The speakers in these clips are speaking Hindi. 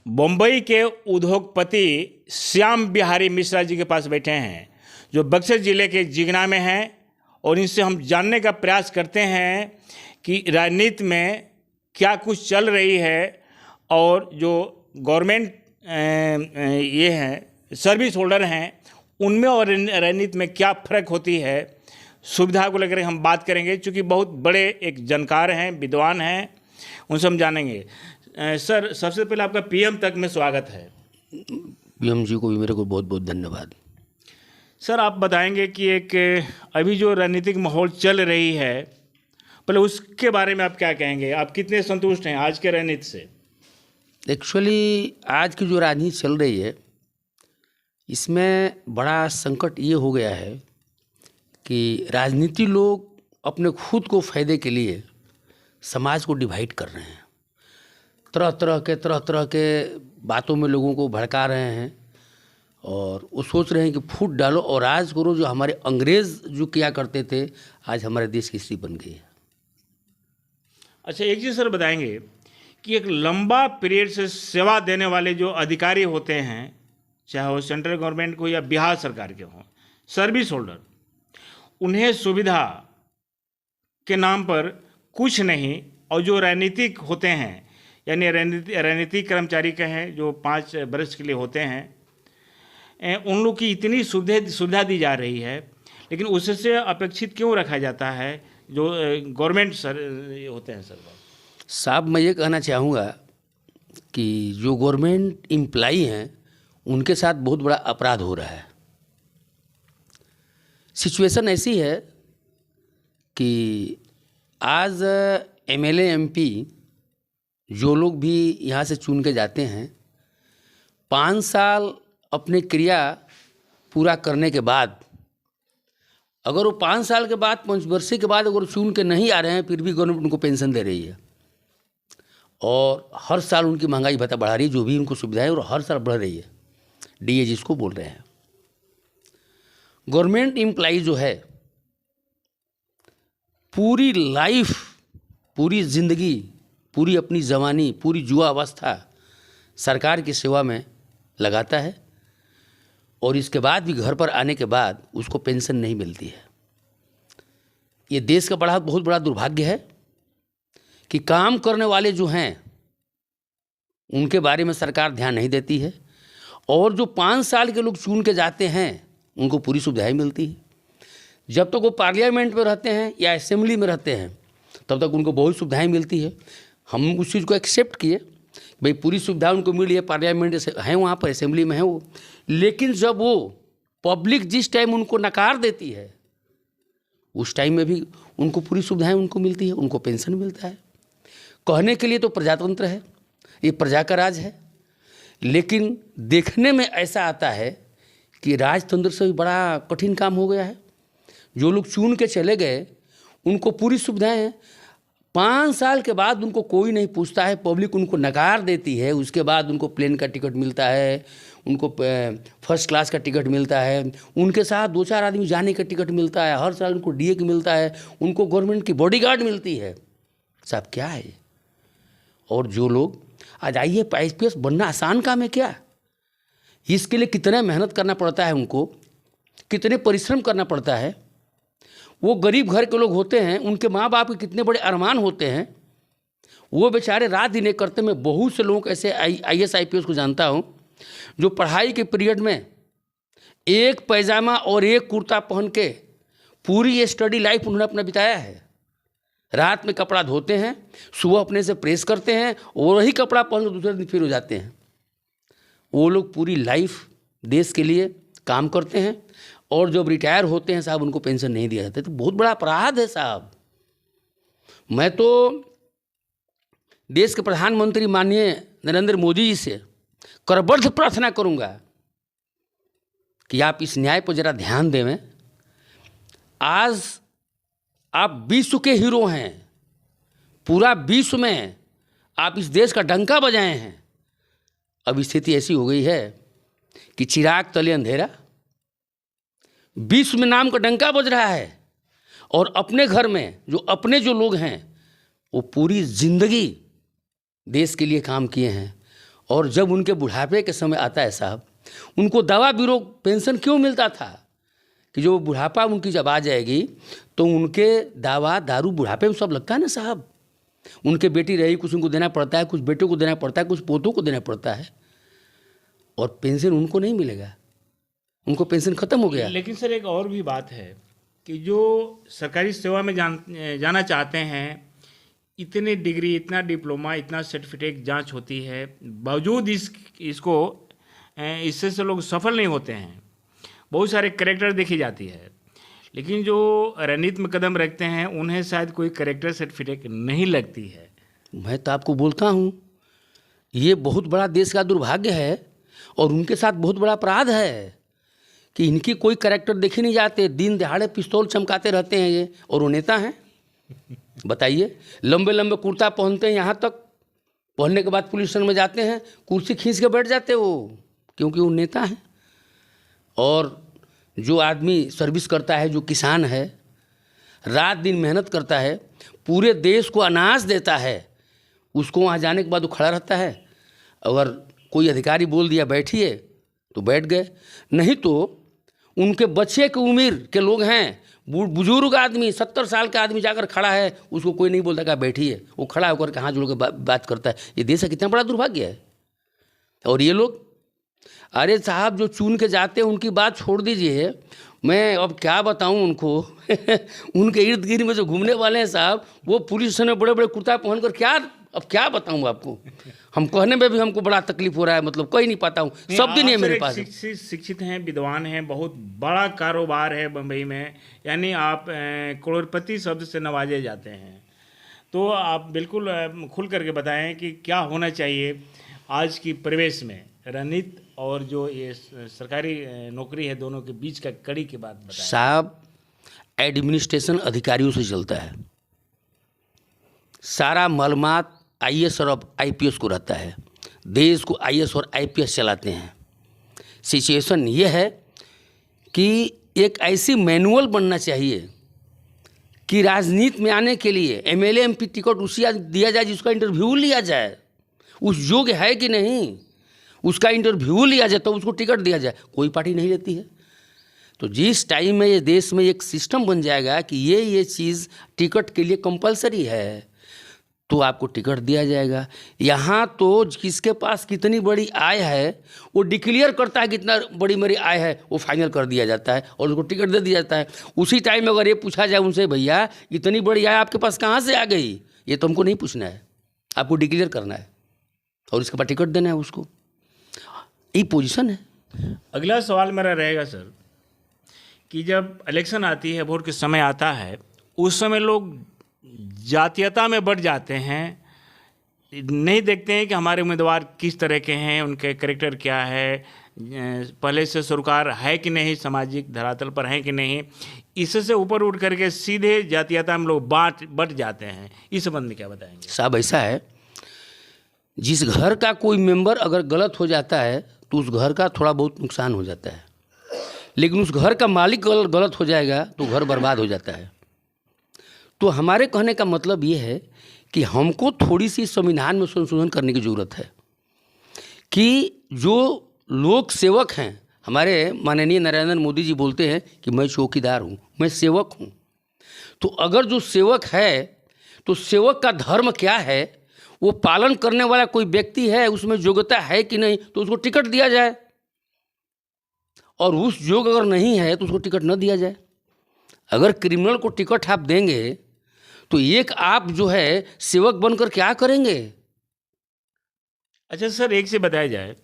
बम्बई के उद्योगपति श्याम बिहारी मिश्रा जी के पास बैठे हैं, जो बक्सर जिले के जिगना में हैं, और इनसे हम जानने का प्रयास करते हैं कि राजनीति में क्या कुछ चल रही है और जो गवर्नमेंट ये हैं सर्विस होल्डर हैं उनमें और राजनीति में क्या फ़र्क होती है। सुविधा को लेकर हम बात करेंगे, क्योंकि बहुत बड़े एक जानकार हैं, विद्वान हैं, उनसे हम जानेंगे। सर, सबसे पहले आपका पीएम तक में स्वागत है। पीएम जी को भी मेरे को बहुत बहुत धन्यवाद। सर, आप बताएंगे कि एक अभी जो राजनीतिक माहौल चल रही है, पहले उसके बारे में आप क्या कहेंगे? आप कितने संतुष्ट हैं आज के राजनीति से? एक्चुअली आज की जो राजनीति चल रही है इसमें बड़ा संकट ये हो गया है कि राजनीति लोग अपने खुद को फायदे के लिए समाज को डिवाइड कर रहे हैं, तरह तरह के बातों में लोगों को भड़का रहे हैं और वो सोच रहे हैं कि फूट डालो और राज करो। जो हमारे अंग्रेज़ जो किया करते थे, आज हमारे देश की स्थिति बन गई है। अच्छा, एक चीज़ सर बताएंगे कि एक लंबा पीरियड से सेवा देने वाले जो अधिकारी होते हैं, चाहे वो सेंट्रल गवर्नमेंट को या बिहार सरकार के हों, सर्विस होल्डर, उन्हें सुविधा के नाम पर कुछ नहीं, और जो राजनीतिक होते हैं यानी राजनीतिक कर्मचारी कहें जो 5 वर्ष के लिए होते हैं, उन लोग की इतनी सुविधा दी जा रही है, लेकिन उससे अपेक्षित क्यों रखा जाता है जो गवर्नमेंट होते हैं? सर साहब, मैं ये कहना चाहूँगा कि जो गवर्नमेंट एम्प्लॉई हैं उनके साथ बहुत बड़ा अपराध हो रहा है। सिचुएशन ऐसी है कि आज एमएलए एमपी जो लोग भी यहाँ से चुन के जाते हैं, 5 साल अपने क्रिया पूरा करने के बाद, अगर वो 5 साल के बाद, 5 वर्ष के बाद अगर चुन के नहीं आ रहे हैं, फिर भी गवर्नमेंट उनको पेंशन दे रही है और हर साल उनकी महंगाई भत्ता बढ़ा रही है, जो भी उनको सुविधा है, और हर साल बढ़ रही है। डीए जिसको बोल रहे हैं। गवर्नमेंट एम्प्लॉई जो है पूरी लाइफ, पूरी ज़िंदगी, पूरी अपनी जवानी, पूरी युवा अवस्था सरकार की सेवा में लगाता है और इसके बाद भी घर पर आने के बाद उसको पेंशन नहीं मिलती है। ये देश का बहुत बड़ा दुर्भाग्य है कि काम करने वाले जो हैं उनके बारे में सरकार ध्यान नहीं देती है, और जो 5 साल के लोग चुन के जाते हैं उनको पूरी सुविधाएं मिलती है। जब तक वो पार्लियामेंट में रहते हैं या असेंबली में रहते हैं तब तक उनको बहुत सुविधाएं मिलती है। हम उस चीज़ को एक्सेप्ट किए, भाई पूरी सुविधा उनको मिली है, पार्लियामेंट है, वहाँ पर असेंबली में है वो। लेकिन जब वो पब्लिक जिस टाइम उनको नकार देती है, उस टाइम में भी उनको पूरी सुविधाएं उनको मिलती है, उनको पेंशन मिलता है। कहने के लिए तो प्रजातंत्र है, ये प्रजा का राज है, लेकिन देखने में ऐसा आता है कि राजतंत्र से भी बड़ा कठिन काम हो गया है। जो लोग चुन के चले गए उनको पूरी सुविधाएं हैं, 5 साल के बाद उनको कोई नहीं पूछता है, पब्लिक उनको नकार देती है। उसके बाद उनको प्लेन का टिकट मिलता है, उनको फर्स्ट क्लास का टिकट मिलता है, उनके साथ 2-4 आदमी जाने का टिकट मिलता है, हर साल उनको डीए की मिलता है, उनको गवर्नमेंट की बॉडीगार्ड मिलती है। साहब, क्या है? और जो लोग आज IAS बनना आसान काम है क्या? इसके लिए कितना मेहनत करना पड़ता है, उनको कितने परिश्रम करना पड़ता है। वो गरीब घर के लोग होते हैं, उनके माँ बाप के कितने बड़े अरमान होते हैं, वो बेचारे रात दिन एक करते। मैं बहुत से लोग ऐसे IAS IPS को जानता हूँ जो पढ़ाई के पीरियड में एक पैजामा और एक कुर्ता पहन के पूरी ये स्टडी लाइफ उन्होंने अपना बिताया है। रात में कपड़ा धोते हैं, सुबह अपने से प्रेस करते हैं और वही कपड़ा पहन के दूसरे दिन फिर हो जाते हैं। वो लोग पूरी लाइफ देश के लिए काम करते हैं और जब रिटायर होते हैं साहब, उनको पेंशन नहीं दिया जाता। तो बहुत बड़ा अपराध है साहब। मैं तो देश के प्रधानमंत्री माननीय नरेंद्र मोदी जी से करबद्ध प्रार्थना करूंगा कि आप इस न्याय पर जरा ध्यान देवें। आज आप विश्व के हीरो हैं, पूरा विश्व में आप इस देश का डंका बजाए हैं। अब स्थिति ऐसी हो गई है कि चिराग तले अंधेरा, विश्व में नाम का डंका बज रहा है और अपने घर में अपने जो लोग हैं वो पूरी जिंदगी देश के लिए काम किए हैं और जब उनके बुढ़ापे के समय आता है साहब, उनको दवा बीरो पेंशन क्यों मिलता था कि जो बुढ़ापा उनकी जब आ जाएगी तो उनके दवा दारू बुढ़ापे में सब लगता है ना साहब। उनके बेटी रही, कुछ उनको देना पड़ता है, कुछ बेटों को देना पड़ता है, कुछ पोतों को देना पड़ता है, और पेंशन उनको नहीं मिलेगा, उनको पेंशन खत्म हो गया। लेकिन सर एक और भी बात है कि जो सरकारी सेवा में जाना चाहते हैं, इतने डिग्री, इतना डिप्लोमा, इतना सर्टिफिकेट जांच होती है, बावजूद इससे से लोग सफल नहीं होते हैं। बहुत सारे कैरेक्टर देखी जाती है, लेकिन जो रणनीति में कदम रखते हैं उन्हें शायद कोई कैरेक्टर सर्टिफिकेट नहीं लगती है। मैं तो आपको बोलता हूँ, ये बहुत बड़ा देश का दुर्भाग्य है और उनके साथ बहुत बड़ा अपराध है कि इनकी कोई कैरेक्टर देखे नहीं जाते। दिन दहाड़े पिस्तौल चमकाते रहते हैं ये, और वो नेता हैं। बताइए, लंबे लंबे कुर्ता पहनते हैं, यहाँ तक पहनने के बाद पुलिस स्टेशन में जाते हैं, कुर्सी खींच के बैठ जाते वो, क्योंकि वो नेता हैं। और जो आदमी सर्विस करता है, जो किसान है, रात दिन मेहनत करता है, पूरे देश को अनाज देता है, उसको वहाँ जाने के बाद वो खड़ा रहता है। अगर कोई अधिकारी बोल दिया बैठिए तो बैठ गए, नहीं तो उनके बच्चे की उम्र के लोग हैं, बुजुर्ग आदमी, 70 साल का आदमी जाकर खड़ा है, उसको कोई नहीं बोलता कि बैठिए, वो खड़ा होकर के हाथ जोड़ के बात करता है। ये देश का कितना बड़ा दुर्भाग्य है। और ये लोग, अरे साहब, जो चुन के जाते हैं उनकी बात छोड़ दीजिए, मैं अब क्या बताऊं उनको उनके इर्द गिर्द में जो घूमने वाले हैं साहब, वो पुलिस स्टेशन में बड़े बड़े कुर्ता पहन कर अब क्या बताऊं आपको। हम कहने में भी हमको बड़ा तकलीफ हो रहा है, मतलब कह नहीं पाता हूँ, शब्द ही नहीं है मेरे पास। शिक्षित हैं, विद्वान हैं, बहुत बड़ा कारोबार है बम्बई में, यानी आप करोड़पति शब्द से नवाजे जाते हैं। तो आप बिल्कुल खुल करके बताएं कि क्या होना चाहिए आज की परिवेश में, रणनीति और जो ये सरकारी नौकरी है, दोनों के बीच का कड़ी की बात बताएं। साहब, एडमिनिस्ट्रेशन अधिकारियों से चलता है, सारा मालूमात आईएएस और आईपीएस को रहता है, देश को आईएएस और आईपीएस चलाते हैं। सिचुएशन ये है कि एक ऐसी मैनुअल बनना चाहिए कि राजनीति में आने के लिए एमएलए एमपी टिकट उसी दिया जाए जिसका इंटरव्यू लिया जाए, उस योग्य है कि नहीं उसका इंटरव्यू लिया जाए तो उसको टिकट दिया जाए। कोई पार्टी नहीं लेती है। तो जिस टाइम में ये देश में एक सिस्टम बन जाएगा कि ये चीज़ टिकट के लिए कंपलसरी है, तो आपको टिकट दिया जाएगा। यहाँ तो किसके पास कितनी बड़ी आय है वो डिक्लेयर करता है, कितना बड़ी मेरी आय है, वो फाइनल कर दिया जाता है और उसको टिकट दे दिया जाता है। उसी टाइम में अगर ये पूछा जाए उनसे, भैया इतनी बड़ी आय आपके पास कहाँ से आ गई, ये तो हमको नहीं पूछना है, आपको डिक्लेयर करना है और इसके बाद टिकट देना है उसको। ये पोजीशन है। अगला सवाल मेरा रहेगा सर कि जब इलेक्शन आती है, वोट के समय आता है, उस समय लोग जातीयता में बढ़ जाते हैं, नहीं देखते हैं कि हमारे उम्मीदवार किस तरह के हैं, उनके कैरेक्टर क्या है, पहले से सरोकार है कि नहीं, सामाजिक धरातल पर है कि नहीं। इससे ऊपर उठ करके सीधे जातीयता में लोग बढ़ जाते हैं। इस संबंध में क्या बताएंगे? साहब, ऐसा है, जिस घर का कोई मेंबर अगर गलत हो जाता है तो उस घर का थोड़ा बहुत नुकसान हो जाता है, लेकिन उस घर का मालिक गलत हो जाएगा तो घर बर्बाद हो जाता है। तो हमारे कहने का मतलब ये है कि हमको थोड़ी सी संविधान में संशोधन करने की ज़रूरत है कि जो लोक सेवक हैं, हमारे माननीय नरेंद्र मोदी जी बोलते हैं कि मैं चौकीदार हूँ, मैं सेवक हूँ। तो अगर जो सेवक है तो सेवक का धर्म क्या है, वो पालन करने वाला कोई व्यक्ति है, उसमें योग्यता है कि नहीं, तो उसको टिकट दिया जाए, और उस योग्य अगर नहीं है तो उसको टिकट न दिया जाए। अगर क्रिमिनल को टिकट आप देंगे तो एक आप जो है सेवक बनकर क्या करेंगे? अच्छा सर, एक से बताया जाए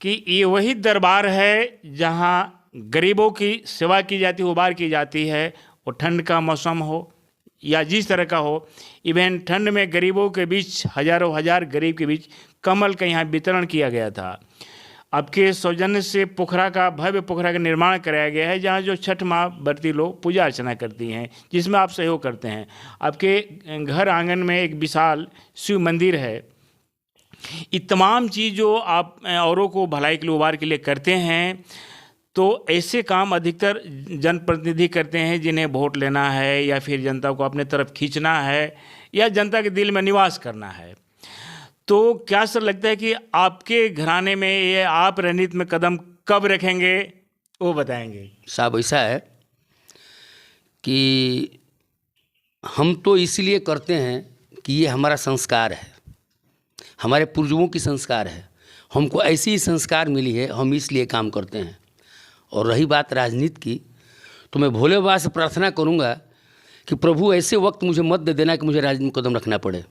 कि ये वही दरबार है जहाँ गरीबों की सेवा की जाती है, उबार की जाती है, और ठंड का मौसम हो या जिस तरह का हो, इवन ठंड में गरीबों के बीच, हजारों हजार गरीब के बीच कमल का यहाँ वितरण किया गया था। आपके सौजन्य से भव्य पोखरा का निर्माण कराया गया है, जहाँ जो छठ माँ व्रती लोग पूजा अर्चना करती हैं, जिसमें आप सहयोग करते हैं। आपके घर आंगन में एक विशाल शिव मंदिर है। ये तमाम चीज़ जो आप औरों को भलाई के लिए, उबार के लिए करते हैं, तो ऐसे काम अधिकतर जनप्रतिनिधि करते हैं जिन्हें वोट लेना है या फिर जनता को अपने तरफ खींचना है या जनता के दिल में निवास करना है। तो क्या सर लगता है कि आपके घराने में ये आप राजनीति में कदम कब रखेंगे, वो बताएंगे? साहब ऐसा है कि हम तो इसलिए करते हैं कि ये हमारा संस्कार है, हमारे पूर्वजों की संस्कार है, हमको ऐसी ही संस्कार मिली है, हम इसलिए काम करते हैं। और रही बात राजनीति की, तो मैं भोले बाबा से प्रार्थना करूंगा कि प्रभु ऐसे वक्त मुझे मत दे देना कि मुझे राजनीति में कदम रखना पड़े।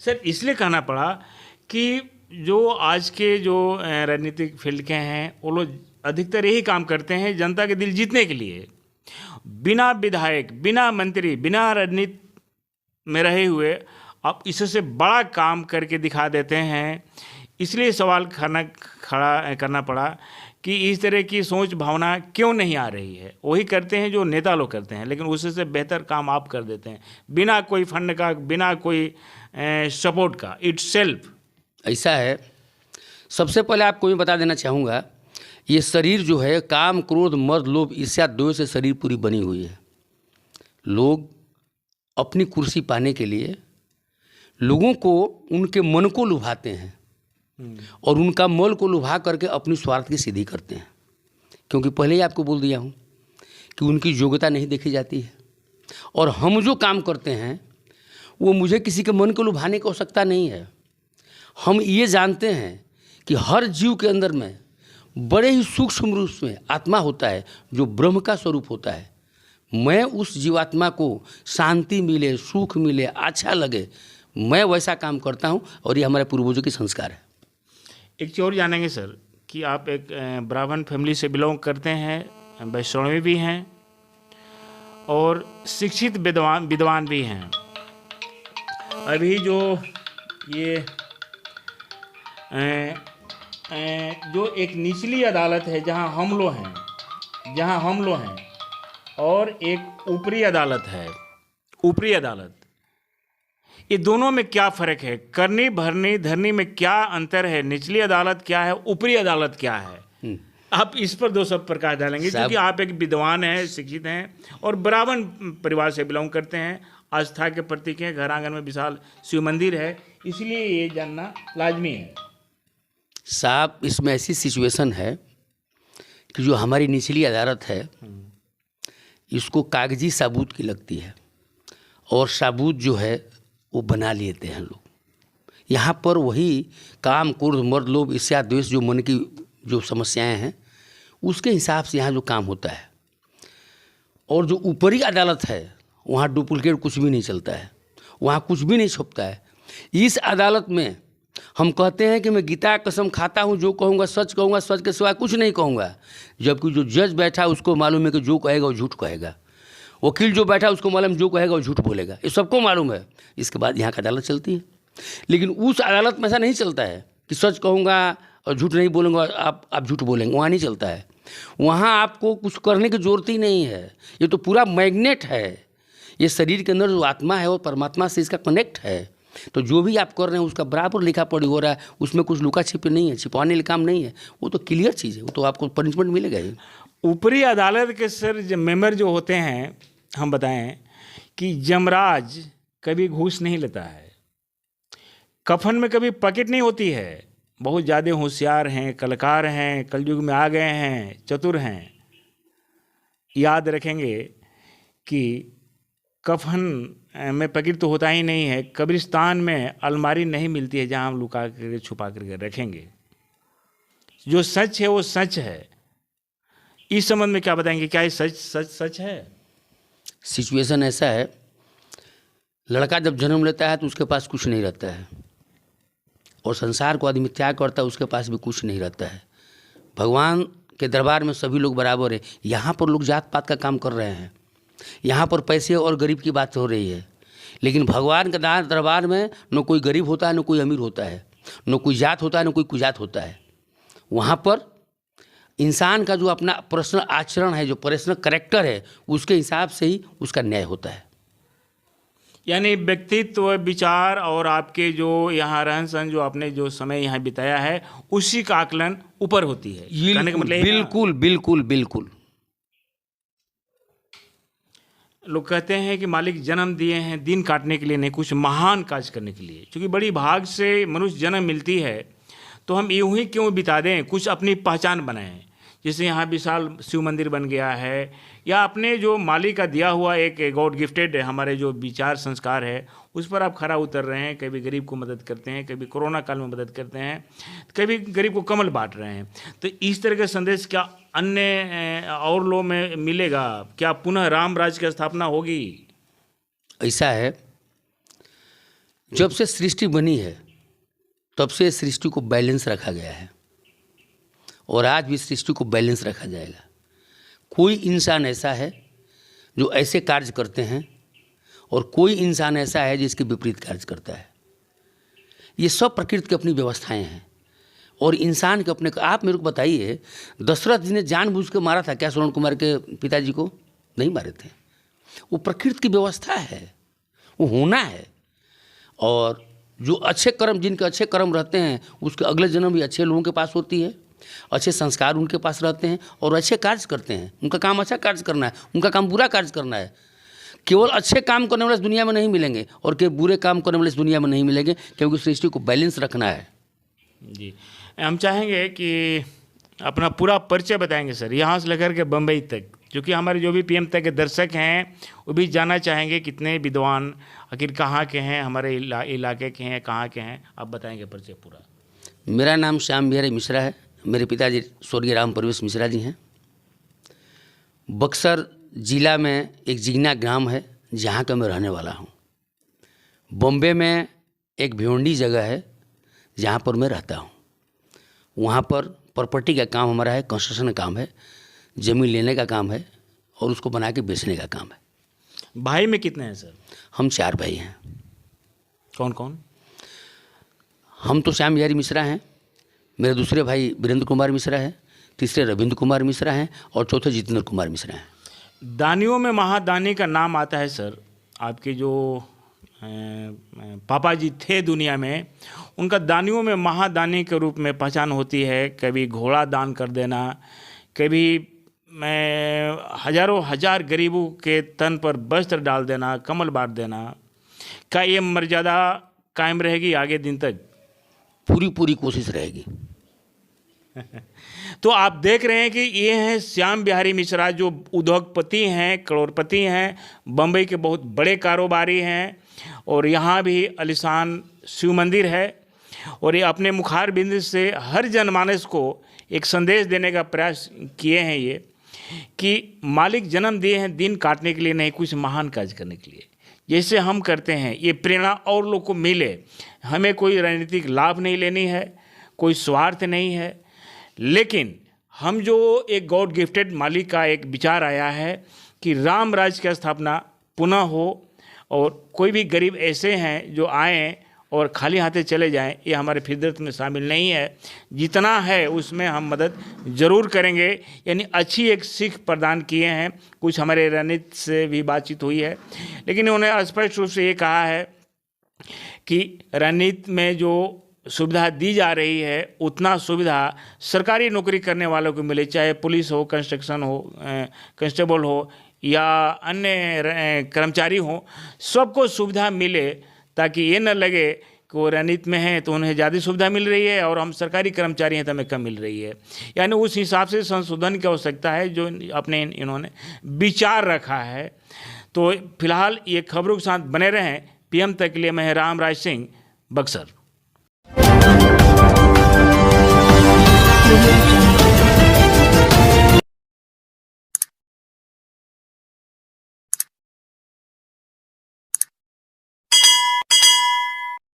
सर इसलिए कहना पड़ा कि जो आज के जो राजनीतिक फील्ड के हैं वो लोग अधिकतर यही काम करते हैं जनता के दिल जीतने के लिए, बिना विधायक, बिना मंत्री, बिना राजनीति में रहे हुए आप इससे बड़ा काम करके दिखा देते हैं। इसलिए सवाल खड़ा करना पड़ा कि इस तरह की सोच भावना क्यों नहीं आ रही है। वही करते हैं जो नेता लोग करते हैं, लेकिन उससे बेहतर काम आप कर देते हैं बिना कोई फंड का, बिना कोई सपोर्ट का, इट्स सेल्फ। ऐसा है, सबसे पहले आपको मैं बता देना चाहूँगा, ये शरीर जो है काम, क्रोध, मद, लोभ, ईर्ष्या, द्वेष से शरीर पूरी बनी हुई है। लोग अपनी कुर्सी पाने के लिए लोगों को, उनके मन को लुभाते हैं और उनका मोल को लुभा करके अपनी स्वार्थ की सिद्धि करते हैं। क्योंकि पहले ही आपको बोल दिया हूँ कि उनकी योग्यता नहीं देखी जाती है। और हम जो काम करते हैं वो मुझे किसी के मन को लुभाने की आवश्यकता नहीं है। हम ये जानते हैं कि हर जीव के अंदर में बड़े ही सूक्ष्म रूप में आत्मा होता है जो ब्रह्म का स्वरूप होता है। मैं उस जीवात्मा को शांति मिले, सुख मिले, अच्छा लगे, मैं वैसा काम करता हूँ और ये हमारे पूर्वजों की संस्कार है। एक चीज़ और जानेंगे सर कि आप एक ब्राह्मण फैमिली से बिलोंग करते हैं, वैष्णवी भी हैं और शिक्षित विद्वान भी हैं। अभी जो ये जो एक निचली अदालत है जहां हम लोग हैं और एक ऊपरी अदालत है, ऊपरी अदालत, ये दोनों में क्या फ़र्क है? करनी भरनी धरनी में क्या अंतर है? निचली अदालत क्या है, ऊपरी अदालत क्या है? आप इस पर दो सब प्रकाश डालेंगे, क्योंकि आप एक विद्वान हैं, शिक्षित हैं और ब्राह्मण परिवार से बिलोंग करते हैं। आस्था के प्रतीक हैं, घर आंगन में विशाल शिव मंदिर है, इसलिए ये जानना लाजमी है। साहब इसमें ऐसी सिचुएशन है कि जो हमारी निचली अदालत है इसको कागजी साबूत की लगती है और साबूत जो है वो बना लेते हैं लोग। यहाँ पर वही काम, क्रोध, मद, लोभ, ईर्ष्या, द्वेष जो मन की जो समस्याएं हैं उसके हिसाब से यहाँ जो काम होता है। और जो ऊपरी अदालत है वहाँ डुप्लीकेट कुछ भी नहीं चलता है, वहाँ कुछ भी नहीं छुपता है। इस अदालत में हम कहते हैं कि मैं गीता कसम खाता हूँ, जो कहूँगा सच कहूँगा, सच के सिवा कुछ नहीं कहूँगा। जबकि जो जज बैठा है उसको मालूम है कि जो कहेगा वो झूठ कहेगा, वकील जो बैठा है उसको मालूम जो कहेगा वो झूठ बोलेगा, ये सबको मालूम है। इसके बाद यहाँ की अदालत चलती है। लेकिन उस अदालत में ऐसा नहीं चलता है कि सच कहूँगा और झूठ नहीं बोलूँगा, आप झूठ बोलेंगे, वहाँ नहीं चलता है। वहाँ आपको कुछ करने की ज़रूरत ही नहीं है। ये तो पूरा मैग्नेट है। ये शरीर के अंदर जो आत्मा है वो परमात्मा से इसका कनेक्ट है। तो जो भी आप कर रहे हैं उसका बराबर लिखा पढ़ी हो रहा है, उसमें कुछ लुका छिपी नहीं है, छिपाने का काम नहीं है। वो तो क्लियर चीज़ है, वो तो आपको पनिशमेंट मिलेगा ही। ऊपरी अदालत के सर मेंबर जो होते हैं, हम बताएं कि यमराज कभी घूस नहीं लेता है, कफन में कभी पॉकेट नहीं होती है। बहुत ज़्यादा होशियार हैं, कलाकार हैं, कलयुग में आ गए हैं, चतुर हैं। याद रखेंगे कि कफन में पॉकेट तो होता ही नहीं है, कब्रिस्तान में अलमारी नहीं मिलती है जहां हम लुका करके छुपा करके रखेंगे। जो सच है वो सच है। इस संबंध में क्या बताएंगे, क्या ये सच है? सिचुएशन ऐसा है, लड़का जब जन्म लेता है तो उसके पास कुछ नहीं रहता है और संसार को आदमी त्याग करता है, उसके पास भी कुछ नहीं रहता है। भगवान के दरबार में सभी लोग बराबर है। यहाँ पर लोग जात पात का काम कर रहे हैं, यहाँ पर पैसे और गरीब की बात हो रही है। लेकिन भगवान के दरबार में न कोई गरीब होता है, न कोई अमीर होता है, न कोई जात होता है, न कोई कुजात होता है। वहाँ पर इंसान का जो अपना पर्सनल आचरण है, जो पर्सनल कैरेक्टर है, उसके हिसाब से ही उसका न्याय होता है। यानी व्यक्तित्व, विचार और आपके जो यहाँ रहन सहन, जो आपने जो समय यहाँ बिताया है, उसी का आकलन ऊपर होती है। कहने का मतलब बिल्कुल बिल्कुल बिल्कुल। लोग कहते हैं कि मालिक जन्म दिए हैं दिन काटने के लिए नहीं, कुछ महान काज करने के लिए। क्योंकि बड़ी भाग से मनुष्य जन्म मिलती है, तो हम यूं ही क्यों बिता दें, कुछ अपनी पहचान बनाएं। जैसे यहाँ विशाल शिव मंदिर बन गया है, या अपने जो मालिक का दिया हुआ एक गॉड गिफ्टेड हमारे जो विचार संस्कार है, उस पर आप खरा उतर रहे हैं। कभी गरीब को मदद करते हैं, कभी कोरोना काल में मदद करते हैं, कभी गरीब को कमल बांट रहे हैं। तो इस तरह का संदेश क्या अन्य और लोगों में मिलेगा? क्या पुनः राम राज्य की स्थापना होगी? ऐसा है, जब से सृष्टि बनी है तब से सृष्टि को बैलेंस रखा गया है, और आज भी सृष्टि को बैलेंस रखा जाएगा। कोई इंसान ऐसा है जो ऐसे कार्य करते हैं, और कोई इंसान ऐसा है जिसके विपरीत कार्य करता है। ये सब प्रकृति की अपनी व्यवस्थाएं हैं, और इंसान के अपने। आप मेरे को बताइए, दशरथ जी ने जानबूझ के मारा था क्या श्रवण कुमार के पिताजी को? नहीं मारे थे। वो प्रकृति की व्यवस्था है, वो होना है। और जो अच्छे कर्म, जिनके अच्छे कर्म रहते हैं, उसके अगले जन्म भी अच्छे लोगों के पास होती है, अच्छे संस्कार उनके पास रहते हैं, और अच्छे कार्य करते हैं। उनका काम अच्छा कार्य करना है, उनका काम बुरा कार्य करना है। केवल अच्छे काम करने वाले इस दुनिया में नहीं मिलेंगे, और केवल बुरे काम करने वाले इस दुनिया में नहीं मिलेंगे, क्योंकि सृष्टि को बैलेंस रखना है। जी, हम चाहेंगे कि अपना पूरा परिचय बताएंगे सर, यहाँ से लेकर के बम्बई तक, क्योंकि हमारे जो भी पीएम तक के दर्शक हैं वो भी जानना चाहेंगे कितने विद्वान आखिर कहाँ के हैं, हमारे इलाके के हैं, कहाँ के हैं। आप बताएंगे परिचय पूरा। मेरा नाम श्याम बिहारी मिश्रा है। मेरे पिताजी स्वर्गीय राम प्रवेश मिश्रा जी हैं। बक्सर जिला में एक जिगना ग्राम है, जहाँ का मैं रहने वाला हूँ। बॉम्बे में एक भिवंडी जगह है जहाँ पर मैं रहता हूँ। वहाँ पर प्रॉपर्टी का काम हमारा है, कंस्ट्रक्शन का काम है, ज़मीन लेने का काम है, और उसको बना के बेचने का काम है। भाई में कितने हैं सर? हम 4 भाई हैं। कौन कौन? हम तो श्याम बिहारी मिश्रा हैं, मेरे दूसरे भाई वीरेंद्र कुमार मिश्रा है, तीसरे रविंद्र कुमार मिश्रा हैं, और चौथे जितेंद्र कुमार मिश्रा हैं। दानियों में महादानी का नाम आता है सर। आपके जो पापा जी थे दुनिया में, उनका दानियों में महादानी के रूप में पहचान होती है। कभी घोड़ा दान कर देना, कभी हजारों हजार गरीबों के तन पर वस्त्र डाल देना, कमल बांट देना। क्या ये मर्यादा कायम रहेगी आगे दिन तक? पूरी कोशिश रहेगी। तो आप देख रहे हैं कि ये हैं श्याम बिहारी मिश्रा, जो उद्योगपति हैं, करोड़पति हैं, बम्बई के बहुत बड़े कारोबारी हैं, और यहाँ भी आलीशान शिव मंदिर है। और ये अपने मुखार बिंद से हर जनमानस को एक संदेश देने का प्रयास किए हैं, ये कि मालिक जन्म दिए हैं दिन काटने के लिए नहीं, कुछ महान कार्य करने के लिए। जैसे हम करते हैं, ये प्रेरणा और लोग को मिले। हमें कोई राजनीतिक लाभ नहीं लेनी है, कोई स्वार्थ नहीं है, लेकिन हम जो एक गॉड गिफ्टेड मालिक का एक विचार आया है कि राम राज्य की स्थापना पुनः हो, और कोई भी गरीब ऐसे हैं जो आएँ और खाली हाथे चले जाएं, ये हमारे फितरत में शामिल नहीं है। जितना है उसमें हम मदद ज़रूर करेंगे। यानी अच्छी एक सीख प्रदान किए हैं। कुछ हमारे रणनीति से भी बातचीत हुई है, लेकिन उन्होंने स्पष्ट रूप से ये कहा है कि रणनीति में जो सुविधा दी जा रही है, उतना सुविधा सरकारी नौकरी करने वालों को मिले, चाहे पुलिस हो, कंस्ट्रक्शन हो, कांस्टेबल हो, या अन्य कर्मचारी हो, सबको सुविधा मिले, ताकि ये न लगे कि वो रणनीति में है तो उन्हें ज़्यादा सुविधा मिल रही है, और हम सरकारी कर्मचारी हैं तो हमें कम मिल रही है। यानी उस हिसाब से संशोधन की आवश्यकता है, जो अपने इन्होंने विचार रखा है। तो फिलहाल ये खबरों के साथ बने रहें। पीएम तक के लिए मैं राम राज सिंह, बक्सर।